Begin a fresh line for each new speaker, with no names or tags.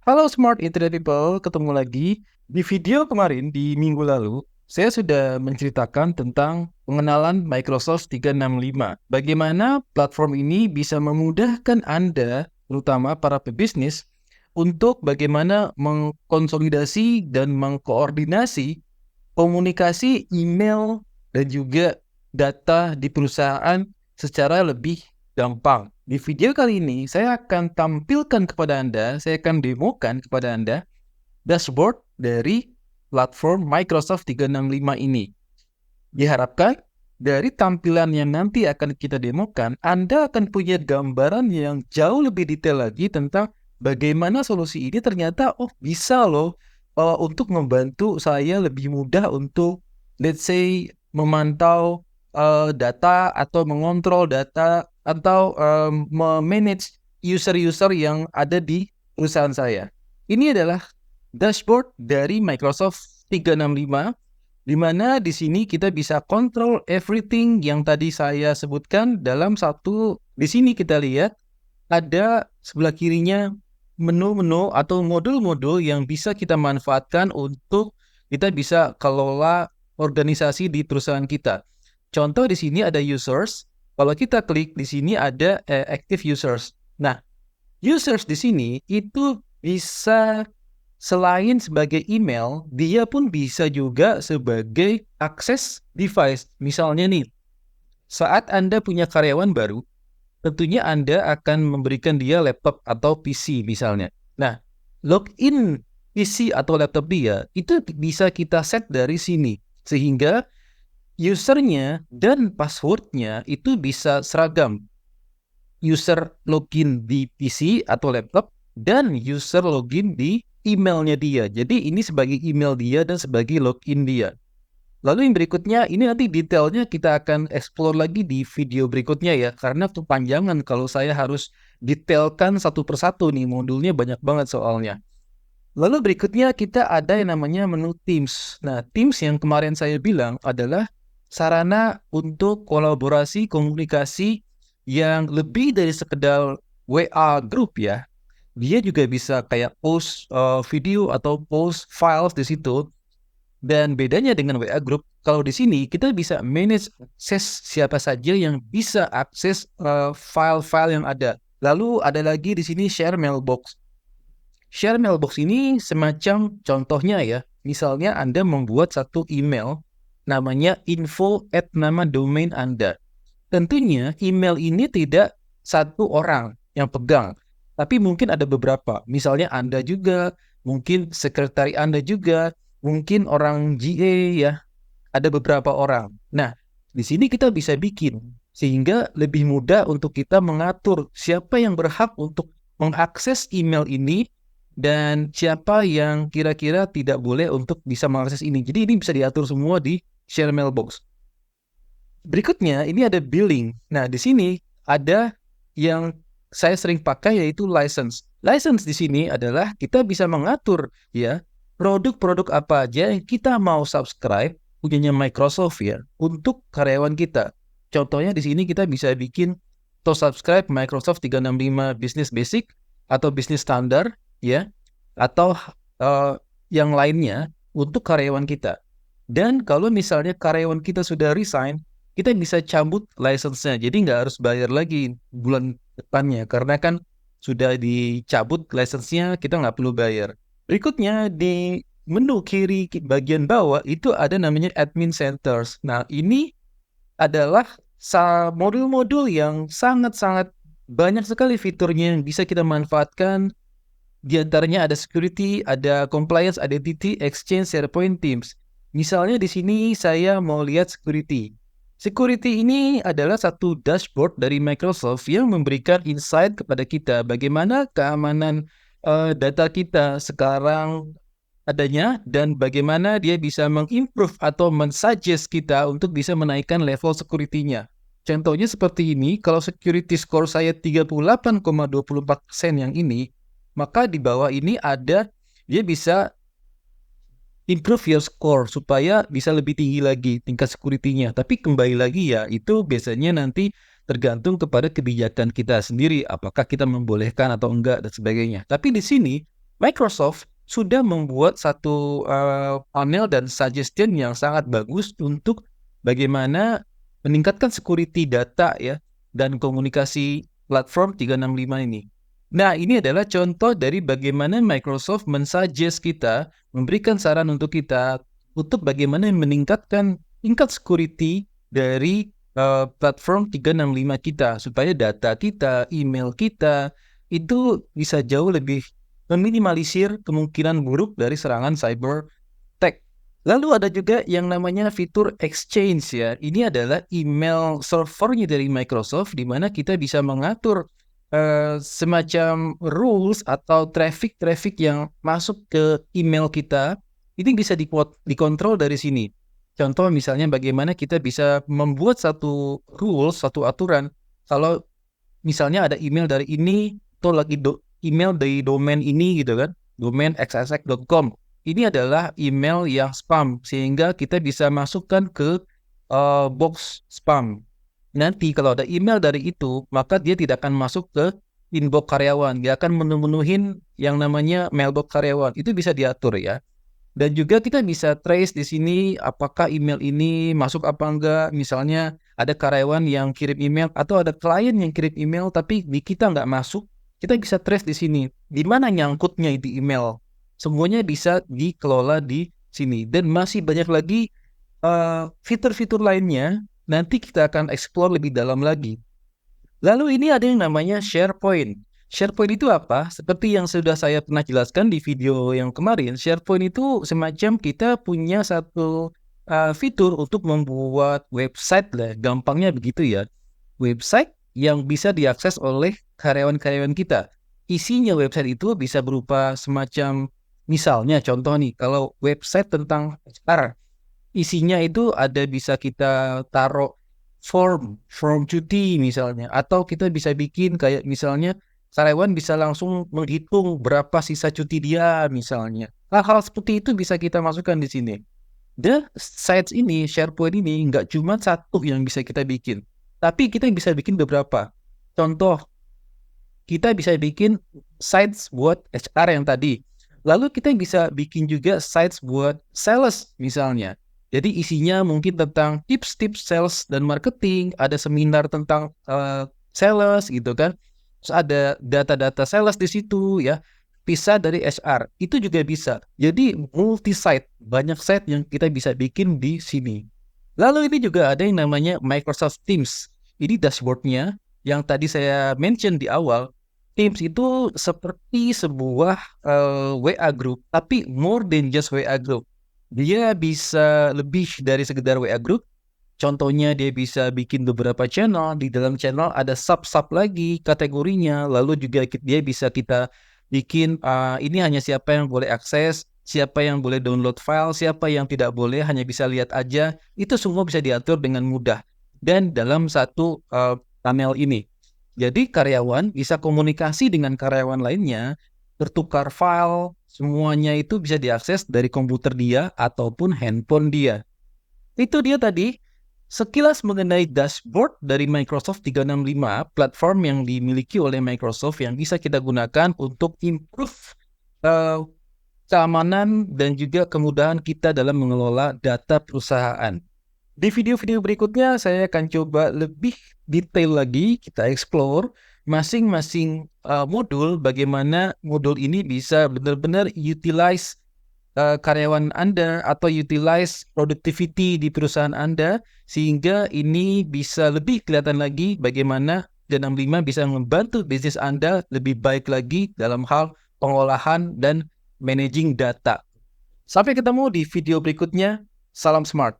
Halo Smart Internet People, ketemu lagi. Di video kemarin, di minggu lalu, saya sudah menceritakan tentang pengenalan Microsoft 365. Bagaimana platform ini bisa memudahkan Anda, terutama para pebisnis, untuk bagaimana mengkonsolidasi dan mengkoordinasi komunikasi email dan juga data di perusahaan secara lebih gampang. Di video kali ini, saya akan tampilkan kepada Anda, saya akan demokan kepada Anda dashboard dari platform Microsoft 365 ini. Diharapkan dari tampilan yang nanti akan kita demokan, Anda akan punya gambaran yang jauh lebih detail lagi tentang bagaimana solusi ini ternyata bisa loh untuk membantu saya lebih mudah untuk let's say memantau data atau mengontrol data atau memanage user-user yang ada di perusahaan saya. Ini adalah dashboard dari Microsoft 365 di mana di sini kita bisa control everything yang tadi saya sebutkan dalam satu. Di sini kita lihat ada sebelah kirinya menu-menu atau modul-modul yang bisa kita manfaatkan untuk kita bisa kelola organisasi di perusahaan kita. Contoh di sini ada users. Kalau kita klik di sini ada active users. Nah, users di sini itu bisa selain sebagai email, dia pun bisa juga sebagai akses device. Misalnya nih, saat Anda punya karyawan baru, tentunya Anda akan memberikan dia laptop atau PC misalnya. Nah, login PC atau laptop dia itu bisa kita set dari sini. Sehingga usernya dan passwordnya itu bisa seragam. User login di PC atau laptop dan user login di emailnya dia. Jadi ini sebagai email dia dan sebagai login dia. Lalu yang berikutnya, ini nanti detailnya kita akan explore lagi di video berikutnya ya. Karena kepanjangan kalau saya harus detailkan satu persatu nih, modulnya banyak banget soalnya. Lalu berikutnya kita ada yang namanya menu Teams. Nah, Teams yang kemarin saya bilang adalah sarana untuk kolaborasi komunikasi yang lebih dari sekedar WA group ya. Dia juga bisa kayak post video atau post files di situ. Dan bedanya dengan WA group, kalau di sini kita bisa manage akses siapa saja yang bisa akses file-file yang ada. Lalu ada lagi di sini share mailbox. Share mailbox ini semacam contohnya ya. Misalnya Anda membuat satu email namanya info@nama domain Anda. Tentunya email ini tidak satu orang yang pegang, tapi mungkin ada beberapa. Misalnya Anda juga, mungkin sekretari Anda juga, mungkin orang GA ya, ada beberapa orang. Nah, di sini kita bisa bikin sehingga lebih mudah untuk kita mengatur siapa yang berhak untuk mengakses email ini dan siapa yang kira-kira tidak boleh untuk bisa mengakses ini. Jadi ini bisa diatur semua di share mailbox. Berikutnya, ini ada billing. Nah, di sini ada yang saya sering pakai yaitu license. License di sini adalah kita bisa mengatur ya produk-produk apa aja yang kita mau subscribe punyanya Microsoft ya untuk karyawan kita. Contohnya di sini kita bisa bikin atau subscribe Microsoft 365 Business Basic atau Business Standard ya atau yang lainnya untuk karyawan kita. Dan kalau misalnya karyawan kita sudah resign, kita bisa cabut license-nya. Jadi nggak harus bayar lagi bulan depannya. Karena kan sudah dicabut license-nya, kita nggak perlu bayar. Berikutnya di menu kiri bagian bawah itu ada namanya admin centers. Nah ini adalah modul-modul yang sangat-sangat banyak sekali fiturnya yang bisa kita manfaatkan. Di antaranya ada security, ada compliance, identity, exchange, SharePoint, Teams. Misalnya di sini saya mau lihat security. Security ini adalah satu dashboard dari Microsoft yang memberikan insight kepada kita bagaimana keamanan data kita sekarang adanya dan bagaimana dia bisa mengimprove atau mensuggest kita untuk bisa menaikkan level security-nya. Contohnya seperti ini, kalau security score saya 38,24% yang ini, maka di bawah ini ada dia bisa improve your score supaya bisa lebih tinggi lagi tingkat security-nya. Tapi kembali lagi ya, itu biasanya nanti tergantung kepada kebijakan kita sendiri, apakah kita membolehkan atau enggak dan sebagainya. Tapi di sini Microsoft sudah membuat satu panel dan suggestion yang sangat bagus untuk bagaimana meningkatkan security data ya dan komunikasi platform 365 ini. Nah, ini adalah contoh dari bagaimana Microsoft mensuggest kita, memberikan saran untuk kita untuk bagaimana meningkatkan tingkat security dari platform 365 kita supaya data kita, email kita itu bisa jauh lebih meminimalisir kemungkinan buruk dari serangan cyber attack. Lalu ada juga yang namanya fitur Exchange ya. Ini adalah email servernya dari Microsoft di mana kita bisa mengatur semacam rules atau traffic yang masuk ke email kita. Ini bisa dikontrol dari sini. Contoh misalnya bagaimana kita bisa membuat satu rules, satu aturan. Kalau misalnya ada email dari ini atau lagi email dari domain ini gitu kan, domain xxx.com. Ini adalah email yang spam sehingga kita bisa masukkan ke box spam. Nanti kalau ada email dari itu, maka dia tidak akan masuk ke inbox karyawan. Dia akan memenuhin yang namanya mailbox karyawan. Itu bisa diatur ya. Dan juga kita bisa trace di sini apakah email ini masuk apa enggak. Misalnya ada karyawan yang kirim email atau ada klien yang kirim email tapi di kita nggak masuk, kita bisa trace di sini. Di mana nyangkutnya di email. Semuanya bisa dikelola di sini. Dan masih banyak lagi fitur-fitur lainnya. Nanti kita akan explore lebih dalam lagi. Lalu ini ada yang namanya SharePoint. SharePoint itu apa? Seperti yang sudah saya pernah jelaskan di video yang kemarin, SharePoint itu semacam kita punya satu fitur untuk membuat website lah. Gampangnya begitu ya. Website yang bisa diakses oleh karyawan-karyawan kita. Isinya website itu bisa berupa semacam, misalnya contoh nih, kalau website tentang HR, isinya itu ada bisa kita taruh form cuti misalnya, atau kita bisa bikin kayak misalnya karyawan bisa langsung menghitung berapa sisa cuti dia misalnya. Hal-hal seperti itu bisa kita masukkan di sini. Dan sites ini, SharePoint ini nggak cuma satu yang bisa kita bikin, tapi kita bisa bikin beberapa. Contoh, kita bisa bikin sites buat HR yang tadi. Lalu kita bisa bikin juga sites buat sales misalnya. Jadi isinya mungkin tentang tips-tips sales dan marketing, ada seminar tentang sales gitu kan. Terus ada data-data sales di situ ya. Bisa dari HR, itu juga bisa. Jadi multi-site, banyak site yang kita bisa bikin di sini. Lalu ini juga ada yang namanya Microsoft Teams. Ini dashboardnya yang tadi saya mention di awal. Teams itu seperti sebuah WA group, tapi more than just WA group. Dia bisa lebih dari sekedar WA group. Contohnya dia bisa bikin beberapa channel. Di dalam channel ada sub-sub lagi kategorinya. Lalu juga dia bisa kita bikin ini hanya siapa yang boleh akses, siapa yang boleh download file, siapa yang tidak boleh hanya bisa lihat aja. Itu semua bisa diatur dengan mudah. Dan dalam satu panel ini. Jadi karyawan bisa komunikasi dengan karyawan lainnya, bertukar file, semuanya itu bisa diakses dari komputer dia ataupun handphone dia. Itu dia tadi sekilas mengenai dashboard dari Microsoft 365, platform yang dimiliki oleh Microsoft yang bisa kita gunakan untuk improve keamanan dan juga kemudahan kita dalam mengelola data perusahaan. Di video-video berikutnya saya akan coba lebih detail lagi, kita explore masing-masing modul, bagaimana modul ini bisa benar-benar utilize karyawan Anda atau utilize productivity di perusahaan Anda sehingga ini bisa lebih kelihatan lagi bagaimana D65 bisa membantu bisnis Anda lebih baik lagi dalam hal pengolahan dan managing data. Sampai ketemu di video berikutnya. Salam smart.